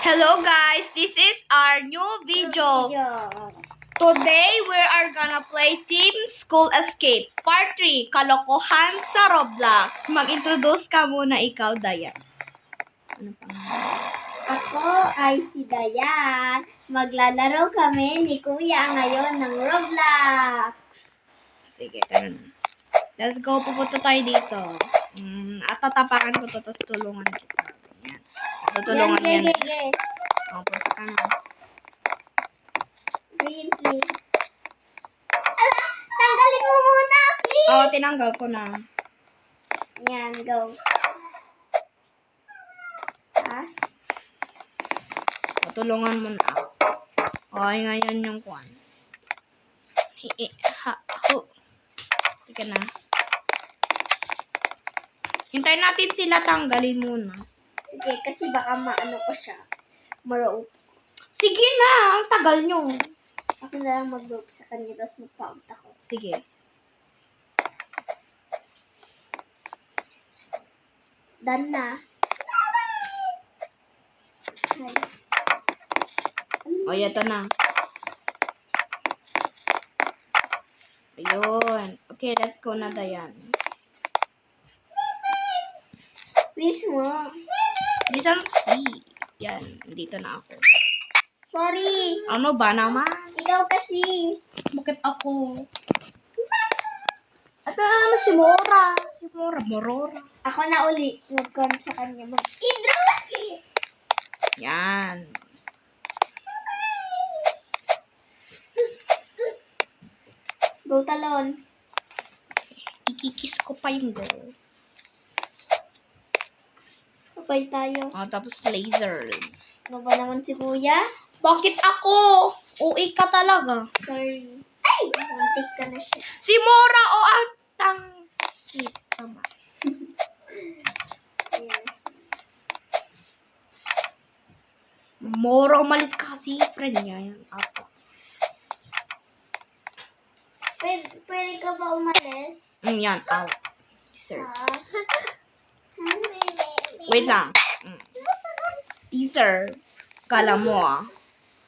Hello guys, this is our new video. Today we are gonna play Team School Escape Part 3, Kalokohan sa Roblox. Mag-introduce ka muna ikaw, Dayan. Ano pangalan? Ako ay si Dayan. Maglalaro kami ni Kuya ngayon ng Roblox. Sige, tara na. Let's go, pupunta tayo dito. At tatapakan ko to, tapos tulungan kita. Yan. Tutulungan yan. O, punta ka na. Green, please. Ala, tanggalin mo muna, please. Oo, tinanggal ko na. Yan, go. Taas. Tulungan mo na ako. Okay, ngayon yung kwan. Tika na. Hintayin natin sila, tanggalin muna. Sige, kasi baka maano ko siya. Maroop. Sige na, ang tagal nyo. Ako na lang mag-rope sa kanya, tapos mag-pound ako. Sige. Done na. Ay. O, ito na. Ayun. Okay, let's go na, Dayan. Please mo. Listen, see. Yan, dito na ako. Sorry. Ano ba naman? Ikaw kasi. Bakit ako? Ito ano, si Mora. Si Mora, Morora. Ako na uli. Mag-con sa kanya. Mag-idrot! Yan. Go talon. Ikikis ko pa yung girl. Sabay tayo. O, tapos laser. Ano ba naman si Kuya? Bakit ako? Uwi ka talaga. Sorry. Ay! Muntik ka na siya. Si Mora o atang sweet naman. Yes. Mora, umalis ka kasi friend niya. Yan, ako. Pwede ka ba umalis? Yan, out. Sir. Ah. Wait lang. Teaser. Kala mo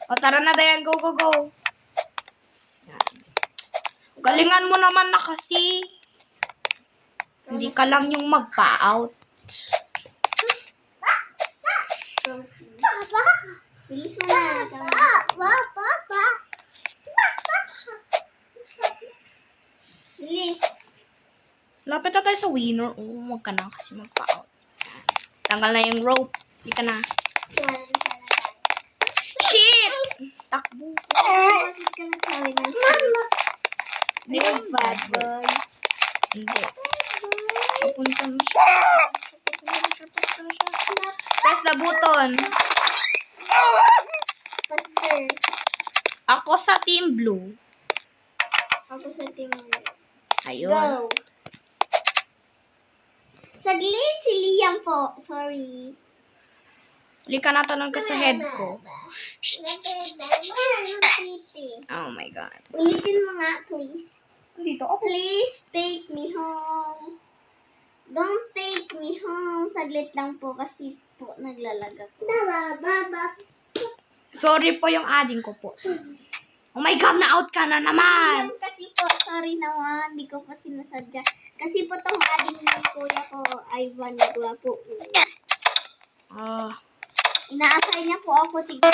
O, tara na, Dayan. Go, go, go. Yan. Galingan mo naman na kasi. Hindi ka lang yung magpa-out. Papa! Bilis mo na. Papa! Bilis. Lapit na tayo sa winner. Huwag ka na kasi magpa-out. Yan. Tanggal na yung rope. Hindi ka na. Shit! Takbo. Bakit ka nagsabi ng Hindi. bad boy? Hindi. Papunta na siya. Press the button. Faster. Ako sa team blue. Ako sa team ulit. Ayun. Go. Saglit, si Liam po. Sorry. Huli ka na tanong ka sa head ko. Oh my God. Ulitin mo nga, please. Dito ako. Please take me home. Don't take me home. Saglit lang po kasi po naglalag ako. Sorry po yung ading ko po. Oh my God, na-out ka na naman. Liam kasi po, sorry naman. Hindi ko pa sinasadya. Kasi po tong ading ng kuya ko ay vanigwa po. Inaasay niya po ako tignan.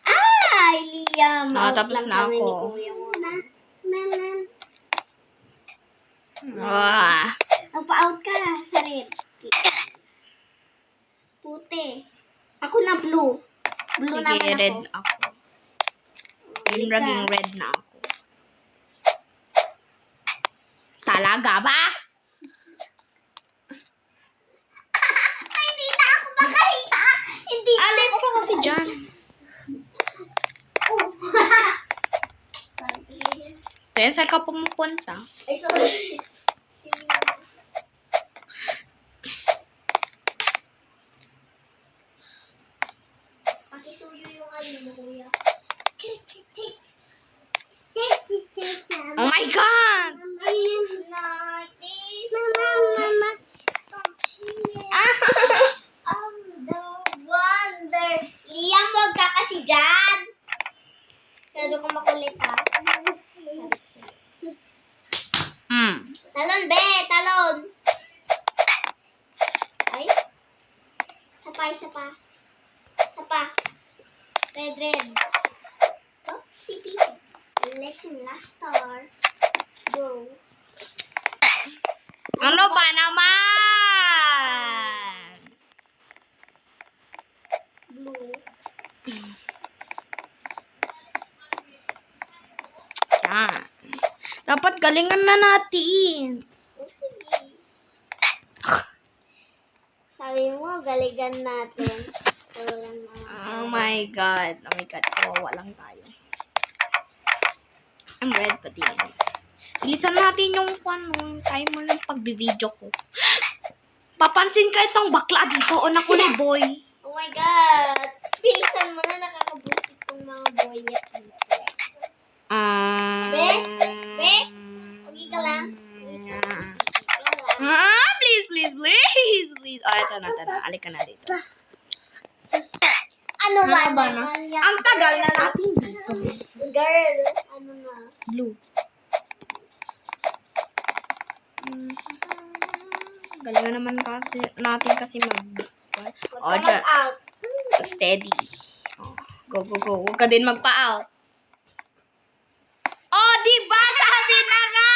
Ay, Liam. Tapos Out lang na kami ako. ni kuya mo. Magpa-out ka sa red. Puti. Ako na blue. Blue Sige, naman red ako. ako. Yung naging red na ako. Talaga ba? Ay, hindi na ako makahita. Hindi na Alis ako. ka kasi dyan. Oh. Then, saan ka pumupunta? Ay, sorry. Pakisuyo yung ayun mo, kuya. Oh my God! Last star. Go. Ano ba naman? Blue. Yan. Dapat galingan na natin. Oh, sige. Sabi mo, galigan natin. Galingan natin. Oh my God. Oh my God. Kawawa lang tayo. I'm red pati yan. Bilisan natin yung timer ng pagbi-video ko. Papansin ka itong bakla dito. O naku na boy. Oh my God! Pilisan mo na, nakakabusit tong mga boyet dito. Be? Huwag ka lang. Please. Oh, ito na. Alika na dito. Ano ba? Ano ba na? Ang tagal na natin dito. Girl, ano na? Blue. Galingan naman natin kasi Oh, dyan. Out. Steady. Oh, go. Huwag ka din magpa-out. Oh, diba? Sabi na nga!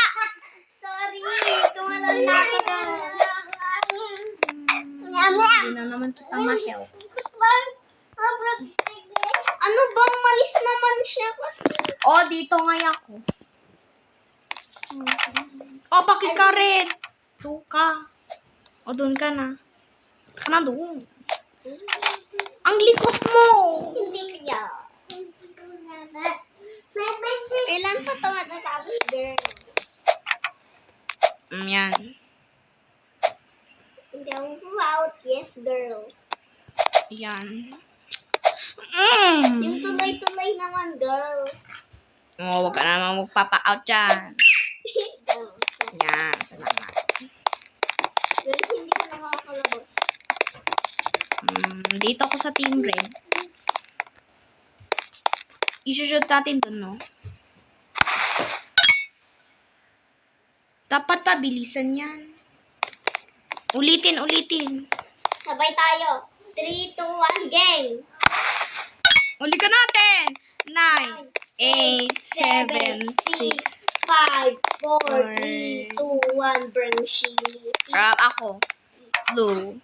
Sorry, tumalon na ako doon. Hindi na naman kita ma-help. Ano bang malis naman siya kasi? Oh, dito nga ako. Oh, bakit ka rin? Doon ka. O, doon ka na. Ka na doon. Ang likot mo. Hindi kaya. Kailan pa ito matatapos, girl? Yan. Hindi ako out. Yes, girl. Yan. Yung tuloy-tuloy naman, girls. Oh, wag ka naman magpapa-out dyan. Girls. Yan, salamat. Girls, hindi ka nakakalabas. Dito ako sa Team Red. I-shoot natin dun, no? Dapat pa, bilisan yan. Ulitin. Sabay tayo. 3, 2, 1, game! Uli ka natin! 9, 8, 7, 6. 5, 4, 3, 2, 1, Branchini. Ako. Blue.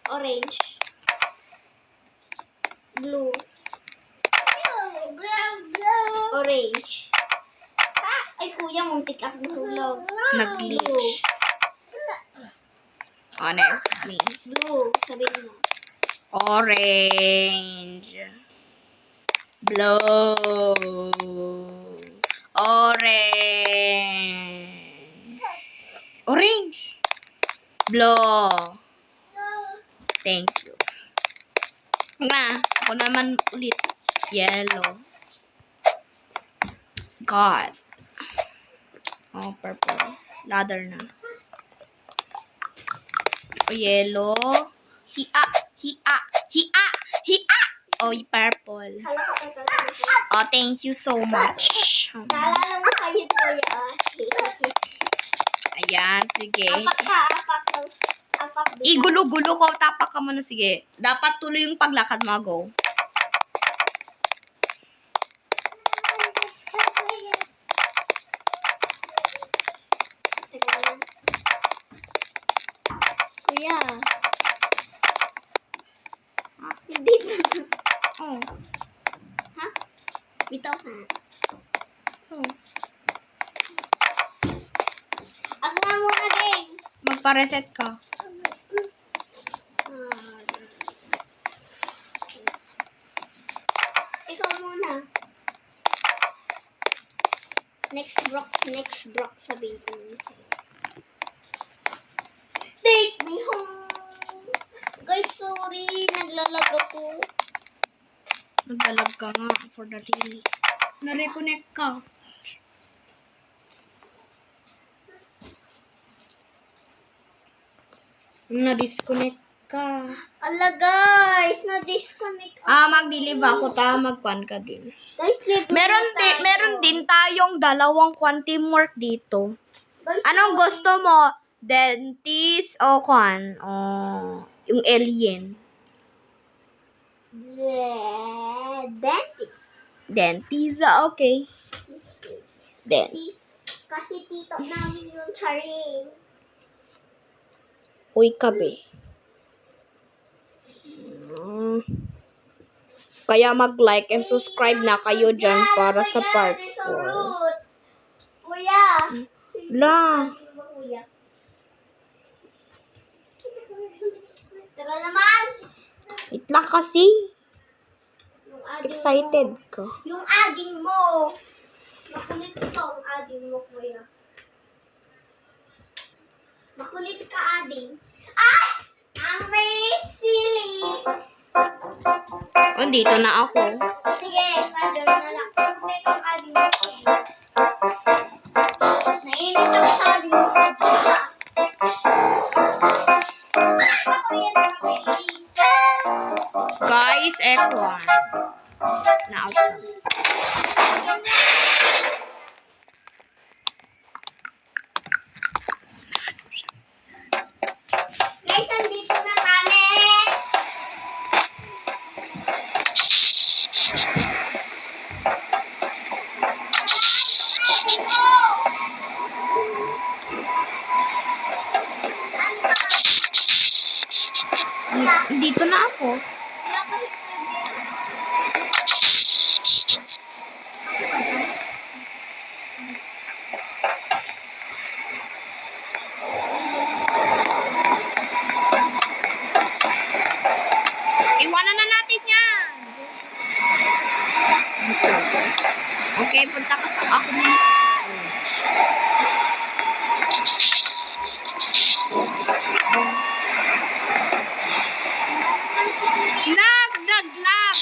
Orange. Blue. Orange. Ay, kuya, muntik ako natulog. Nag-glitch. Oh, next me. Blue, sabihin mo. Orange. Blue. Orange. Blue. Thank you. Ako naman ulit. Yellow. God. Oh, purple. Ladder na. Oh, yellow. Hia. Oh, purple. Hala ka tayo. Oh, thank you so much. Naalala mo kayo, kuya. Ayan, sige. Apak. Igulo-gulo ko. Tapak ka muna, sige. Dapat tuloy yung paglakad mo, go. Teka lang. Kuya. Hindi na. Oh. Ha? Ito ha. Oh. Ako na muna din. Magpa-reset ka. Ikaw muna. Next Brock, sabihin ko muna sa'yo. Take me home. Guys, sorry. Naglalag ako. Naglalag ka nga for the real. Na-reconnect ka. Na-disconnect ka. Ala guys, na-disconnect ako. Mag-delete ako. Magkwan ka din. Guys, leave Meron din tayong dalawang teamwork dito. Guys, Anong gusto mo? Dentist o kwan? O yung alien? Dentist. Then, Tiza, okay. Then, Kasi tito namin yung charing. uy kabe. Kaya mag-like and subscribe na kayo dyan para sa part 4. Kuya! La, Kuya. Tara naman! wait lang kasi. Yung ading Excited mo. ka. Yung ading mo! Makulit ka ang ading mo, kuya. Makulit ka, ading. Ay! Ang very silly! Oh, dito na ako. Sige, Roger na lang. Makulit ang ading mo. Nainis ako sa ading mo sa dila. Guys, Ekwan. Na-out ka. Guys, andito na kami! Saan ka? Dito na ako. Wala pa rin Iwanan na natin yan. Okay, punta ka sa ako na. Nagdaglag.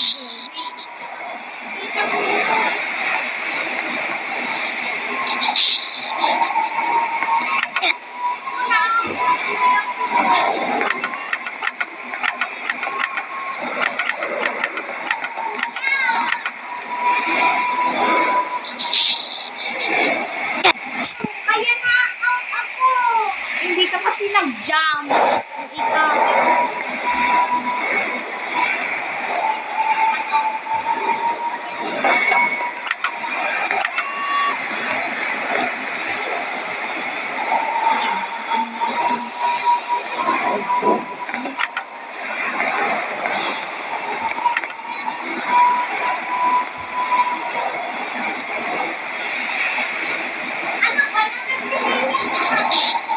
Kaya na-out ako! Hindi ka kasi nag-jump. Ikaw. Ano ba naman si Leia?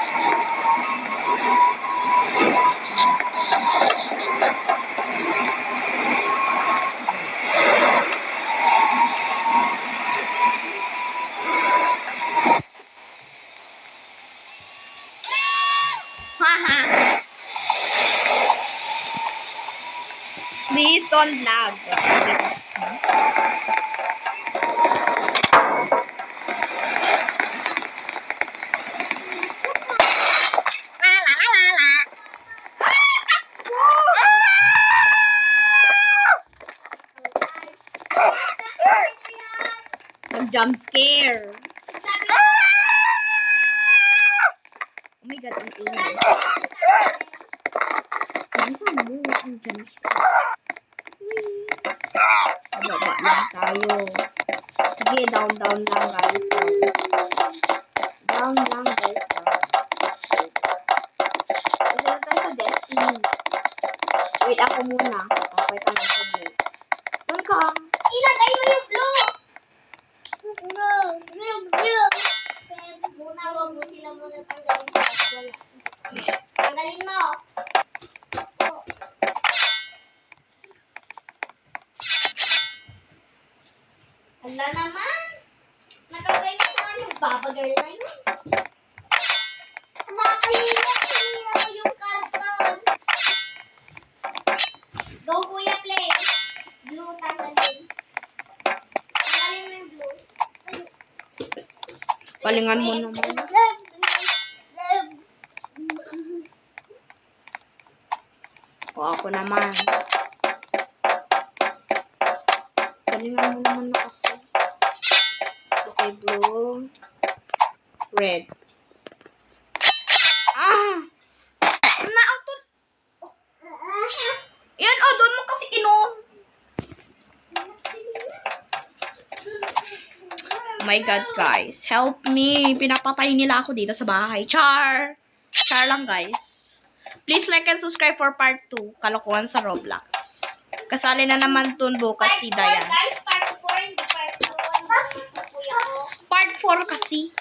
Haha. Please don't lag. Nag-jump scare. Oh my God, ang ingay. Bilisan mo ang jump scare. Pababa lang tayo. Sige, down lang guys. Down lang guys. Ito na tayo sa Destiny. Wait ako muna. Okay ka lang sa blue. Doon ka. Ilagay mo yung blue! Blue! Muna, wag mo sila muna tanggalin. Wala. Tanggalin mo! Ala naman! Nakaganyan naman yung babagal na yun. Nakakalimutan sinira mo yung karton. Go, kuya, play. Blue, tanggalin. Tanggalin mo yung blue. Palingan mo naman. O ako naman. Palingan mo naman na kasi. Okay, blue. Red. Ah! Na-auto. Yan, doon mo kasi inom. my God, guys. Help me. Pinapatay nila ako dito sa bahay. Char! Char lang, guys. Please like and subscribe for part 2. Kalokohan sa Roblox. Kasali na naman dun bukas si Dayan. Guys, part 4, hindi part 2. Kuya ko. Part 4 kasi.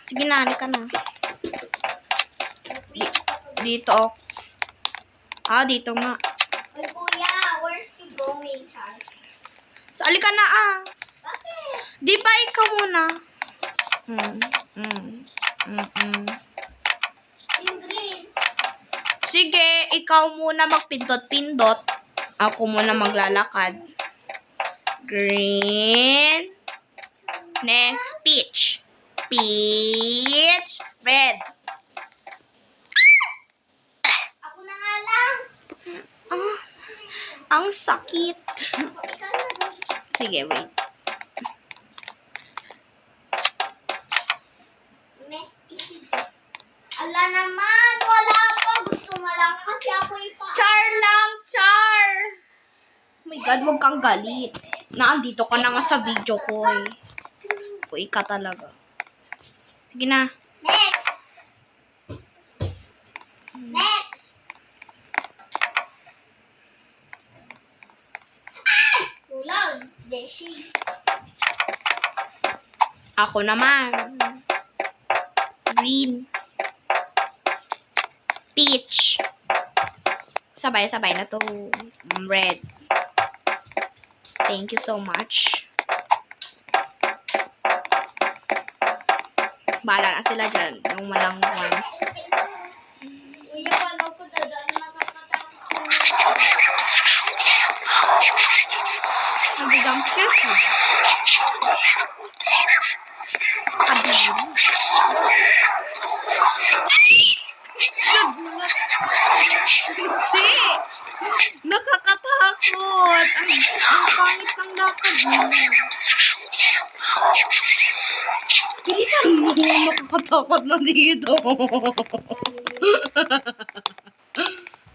Sige na, halika na. Dito. Dito nga. Uy, kuya, where's you going, Char? So, halika na Bakit? Di ba ikaw muna? Yung green. Sige, ikaw muna magpindot-pindot. Ako muna maglalakad. Green. Next, peach. Peach. Red. Ako na nga lang. Ang sakit. Ikaw na. Sige, wait. Ala naman, wala pa. Gusto mo lang kasi ako Char lang, char. Oh my God, huwag kang galit. Naandito ka na nga sa video ko eh. Uy, ka talaga. Sige na. Next. Next. Kulang. Beshi. Ako naman. Green. Peach. Sabay-sabay na to. Red. Thank you so much. Bahala na sila dyan. Yung malangwan. Kuya, paano ko dadaan nakakatakot? Nag-jump scares mo. Kabili. Nagulat. Hindi. Nakakatakot. Ang pangit ng lakad mo. Bilisan mo. Nakakatakot na dito.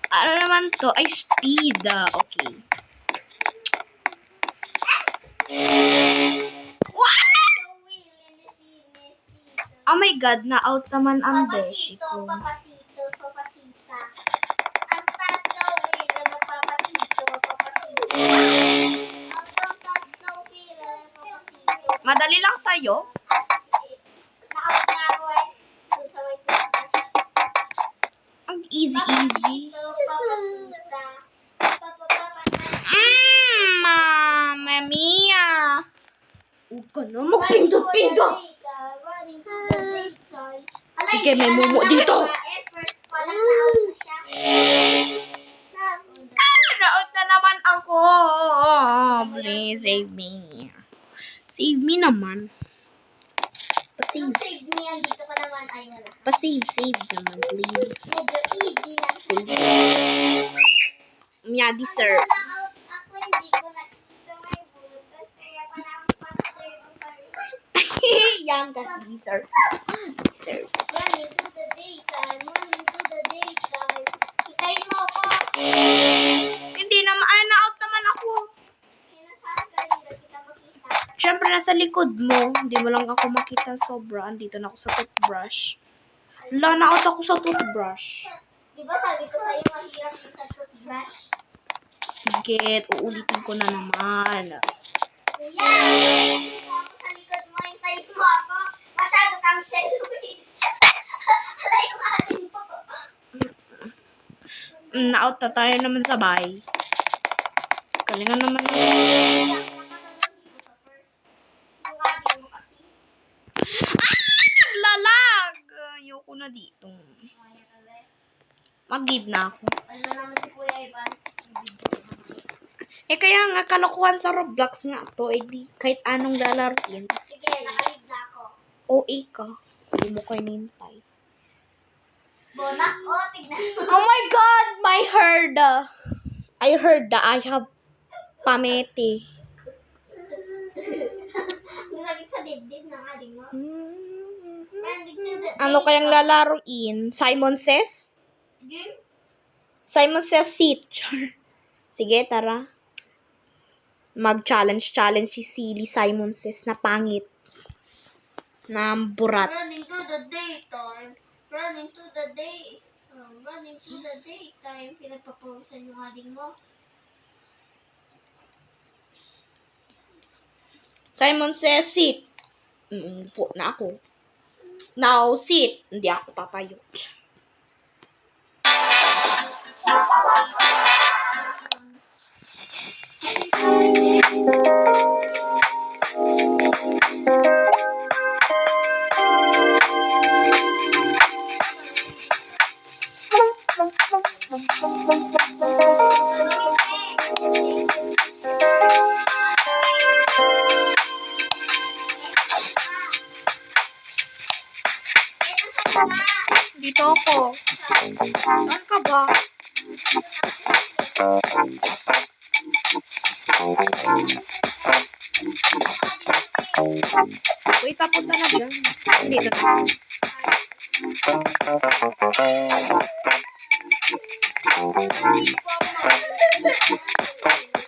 Ano naman to? Ay, speed. Okay. Oh my God, na-out naman ang beshi ko. Papasito, papasita. Ang taas na wheel na nagpapasito, papasito. Ang taas na wheel na nagpapasito. Madali lang sa'yo. Na-out na ako eh. Doon sa white Ang easy-easy. Papasita. Papapapasita. Mamma mia. Huwag ka na magpindot-pindot. Sige, may mumu dito. First pa lang na-out na siya. Na-out na naman ako. Please, save me. Save me naman. Yung Pa-save. save me, andito ka naman. Ay, wala. Pa-save naman, please. Medyo easy lang. Save. Miyadi, sir. Na-out ako, hindi ko nakita may butas. Kaya pala ang faster ang pari. Yan kasi, sir. Sir. Running to the daytime, running to the daytime. Hitayin mo ako. Hindi naman. Ay, na-out naman ako. Kinasaan ka, hindi kita makita. Siyempre, nasa likod mo. Hindi mo lang ako makita sobra. Andito na ako sa toothbrush. Wala, na-out ako sa toothbrush. Di ba sabi ko sa'yo, mahirap yung sa toothbrush? Get, uulitin ko na naman. Kuya! Dito ako sa likod mo, hintayin mo ako. Masyado kang shelly. Hala yung atin mo. Na-out na tayo naman sa bahay. Kalingan naman. Naglalag! Ayoko na dito. Mag-give na ako. Ano naman si Kuya Ivan? Kaya nga, kalokohan sa Roblox nga to. Di kahit anong lalaruin. Sige, nakalib na ako. OA ka. Hindi mo kayo nintay. Bonak? Oh, tignan mo. Oh my God! My heard. I heard that I have pamete. Nagagit sa dibdib ng aling mo. Ano kayang lalaruin? Simon Says? Game? Simon Says seat. Sige, tara. mag-challenge si Silly Simon says na pangit. Na burat. Running to the daytime. Running to the day. Running to the daytime. Pinagpapawisan yung aling mo. Simon says, sit. Po na ako. Now, sit. Hindi ako tatayo. Dito ako. Saan ka ba? Uy, papunta na dyan. Dito na.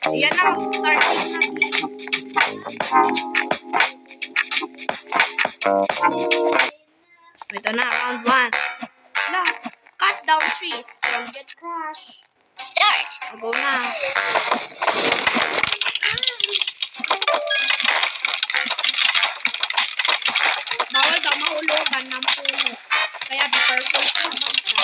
Yan na, mag-start na. Ito na, round 1. No, cut down trees. Don't get crushed. Start. Go na. Bawal daw mahulugan ng puno. Kaya be careful sa bansa.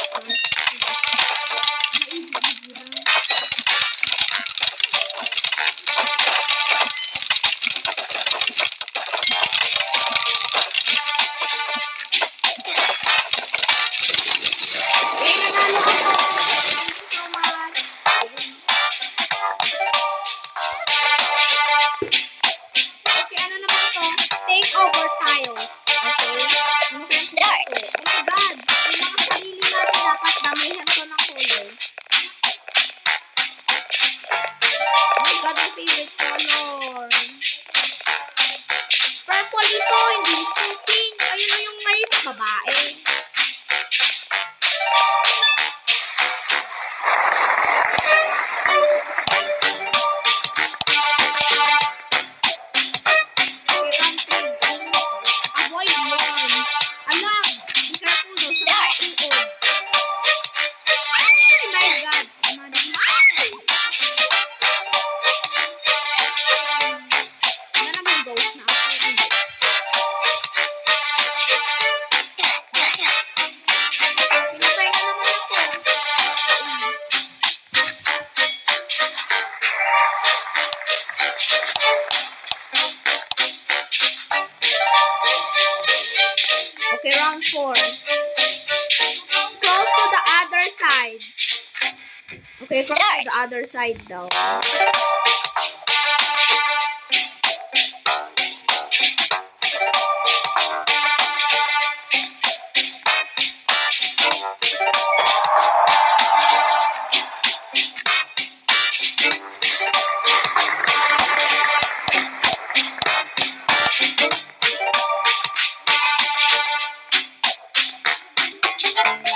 Nanalo ako. Thank you so much. Okay, ano naman to? Take over tiles. Okay? Ano kaya Start. ito? Oh my God! Yung mga sarili natin dapat damihan to ng color. Oh my God, my favorite color. Purple ito, hindi ito pink. Ayun na yung may sa babae. Avoid worms. Alam, be careful daw sa mga uod. Oh my God. Ano naman ghost na ako? Pinatay na naman ako. Okay, round 4. Cross to the other side. Okay, cross to the other side daw.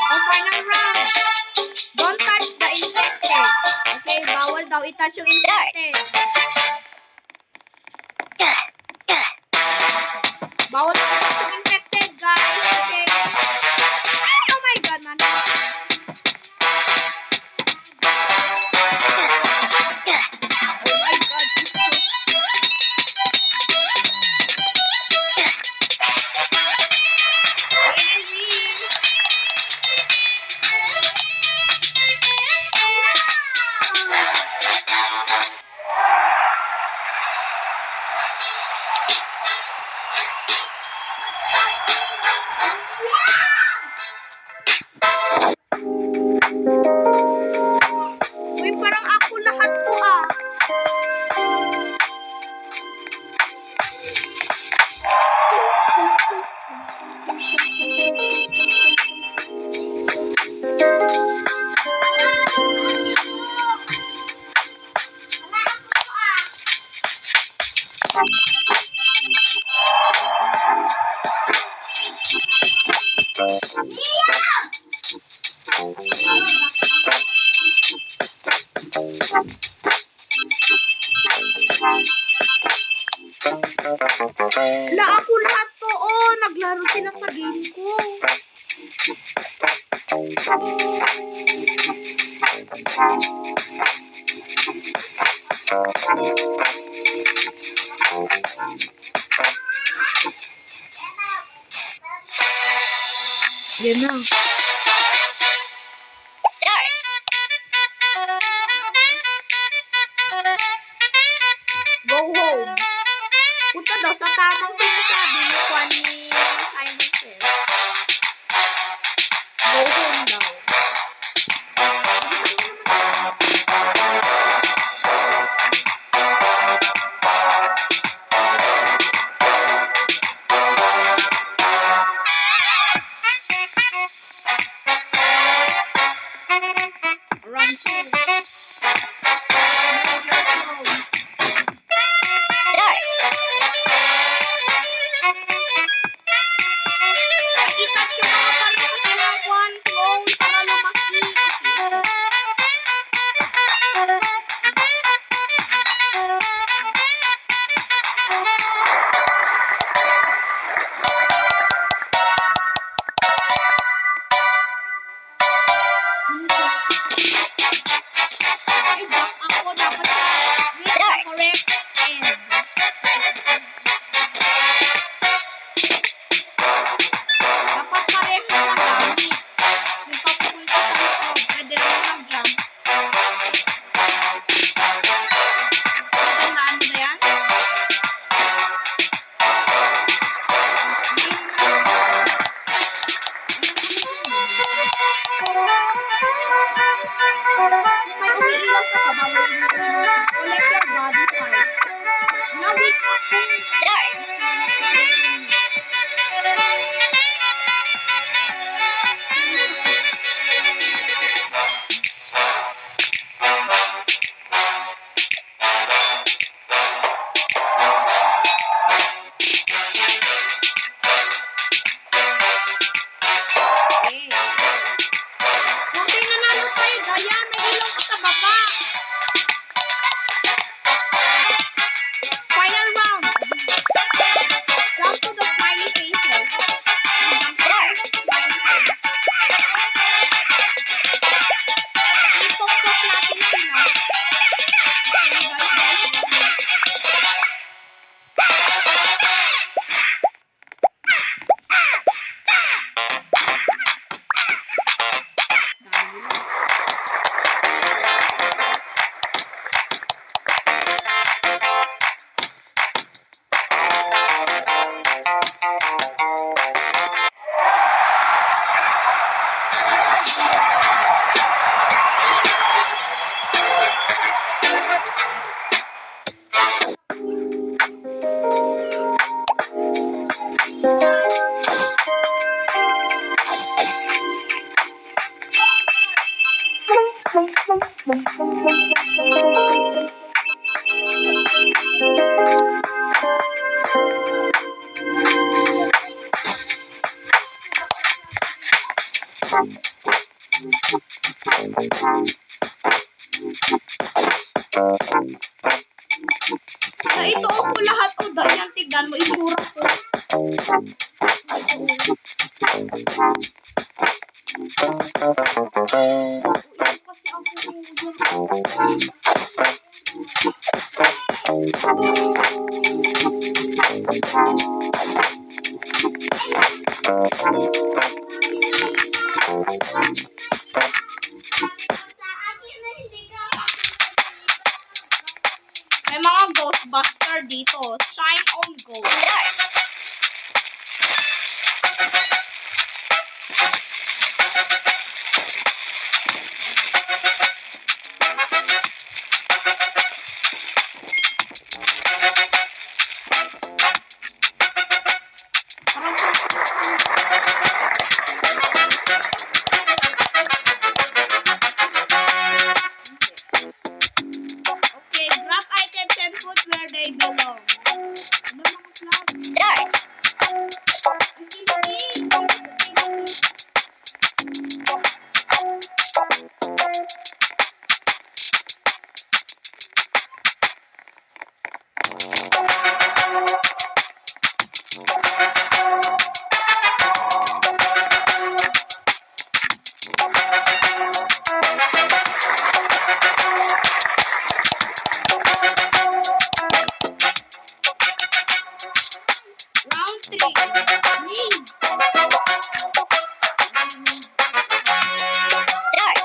O, final round. Don't touch the infected. Okay, bawal daw i-touch yung infected. Bawal i-touch yung infected, guys. Okay. Oh my God, man. Oh my God. I win. Uy, parang ako lahat to ah. La, ako lahat to. Oh, naglaro sila sa game ko. Yan na. Go home. Punta daw sa tamang sinasabi ni Juan ni Simon Says. Go home daw. Run to. Major close. I-touch yung mga pareho sila. One clone para lumaki. Ay, ako dapat read the correct end. Dapat pareho na gamit. Yung papunta sa loob, pwede rin mag-jump. Matandaan mo na yan? May umiilaw sa baba, may umiilaw. Collect your body part. Now reach up. Okay. Okay, nanalo tayo. Dayan, may ilaw ka sa baba. Final round. Jump to the smiley faces. Jump to the smiley faces. Ipok-pok natin sila. Okay, guys. Na ito ako lahat o Dayan, tignan mo isura ko. May mga Ghostbuster dito. Shine on Ghost. Okay, grab items and put where they belong. three. Yay!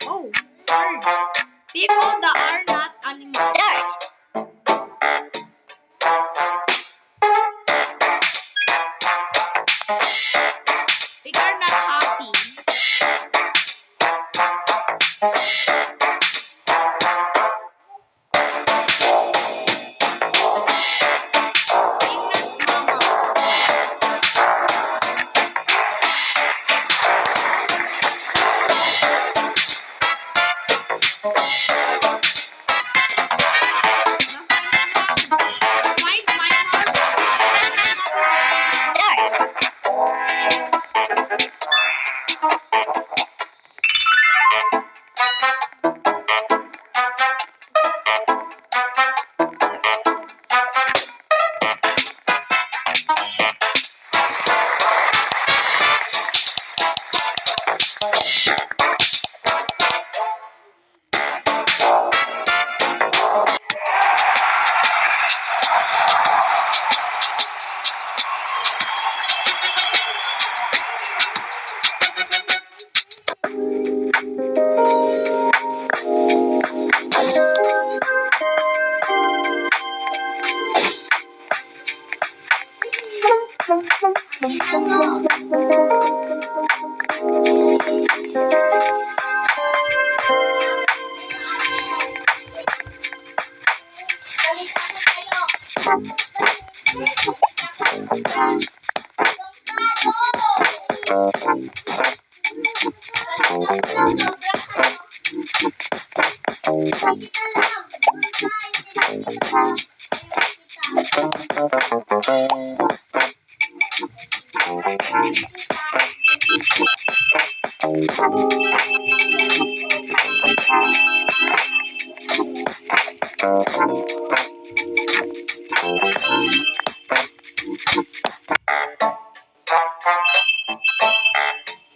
Oh, bird. People that are not animals. Pig are not happy. Pig not mama. Find my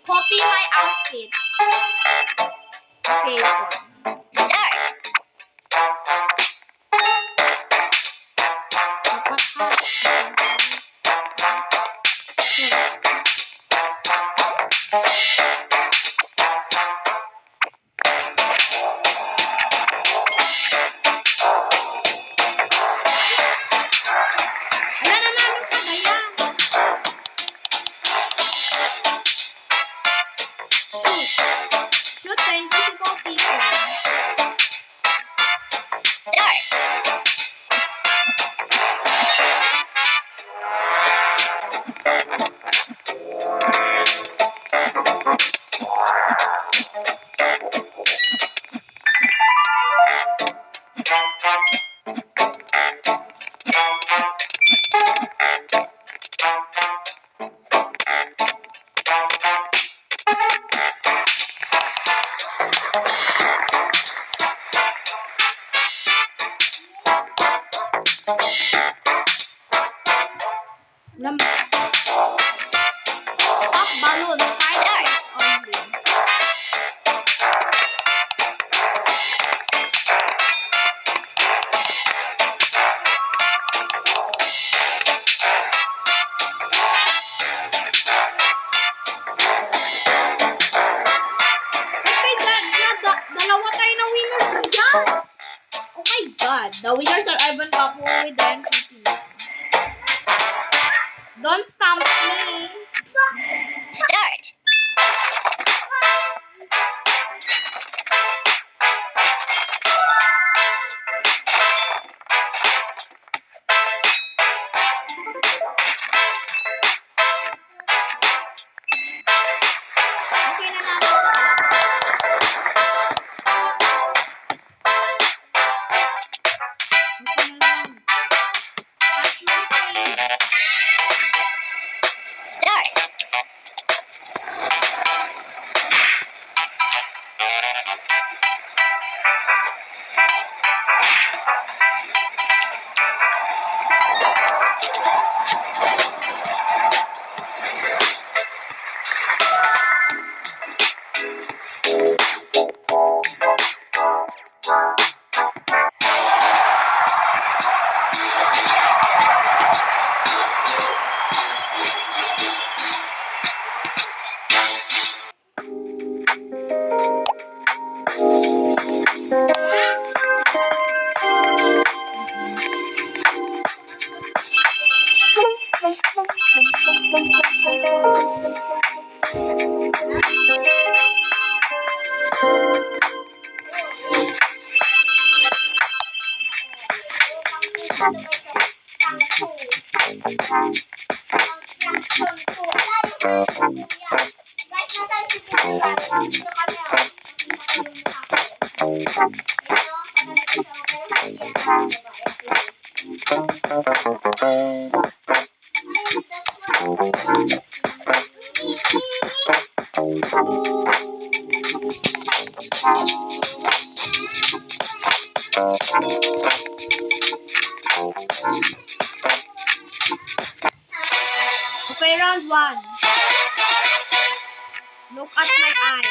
Copy my outfit. Okay, Ala, nanalo ka, Dayan. Shoot the invisible people. Pop balloon, 5 only. Okay, dalawa tayo na winner dyan. Oh my God, the winners are Ivan Papo with the MVP. Don't stump me. Okay na lang. Okay na lang. Guys, nasan si Kuya? Dito kami, oh. Nakita ko yung mukha ko. Ito, katabi ko siya, pero hindi yan ako, diba? Ay, that's Okay, round 1. Look at my eyes.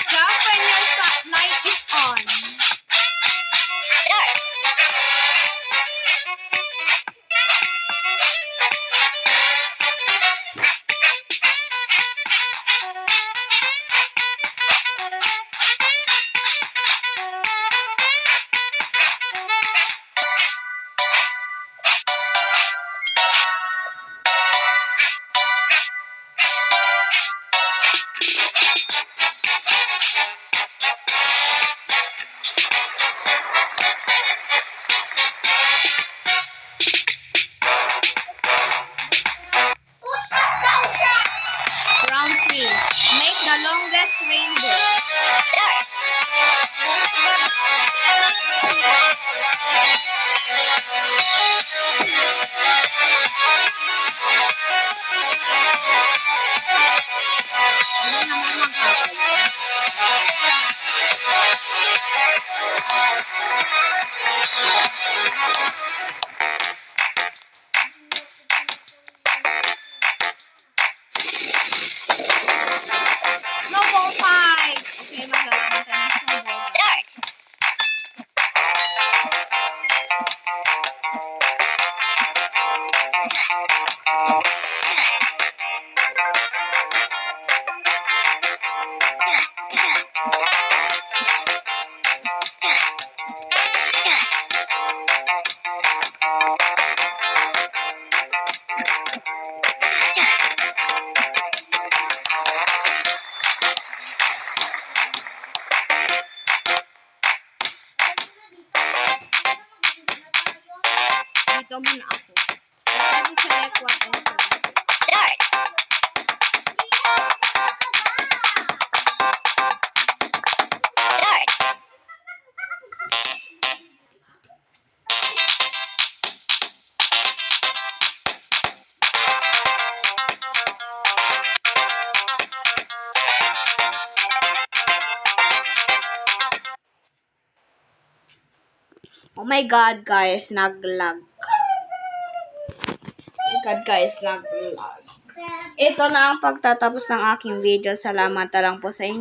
Jump when your light is on. Round 3. Make the longest rainbow. Ano naman magkakaroon? Snowball fight! Okay, maglalagay tayo ng snowball. Dito muna ako. Kasi select what is Oh my God, guys, naglag. Oh my God, guys, naglag. Ito na ang pagtatapos ng aking video. Salamat na lang po sa inyo.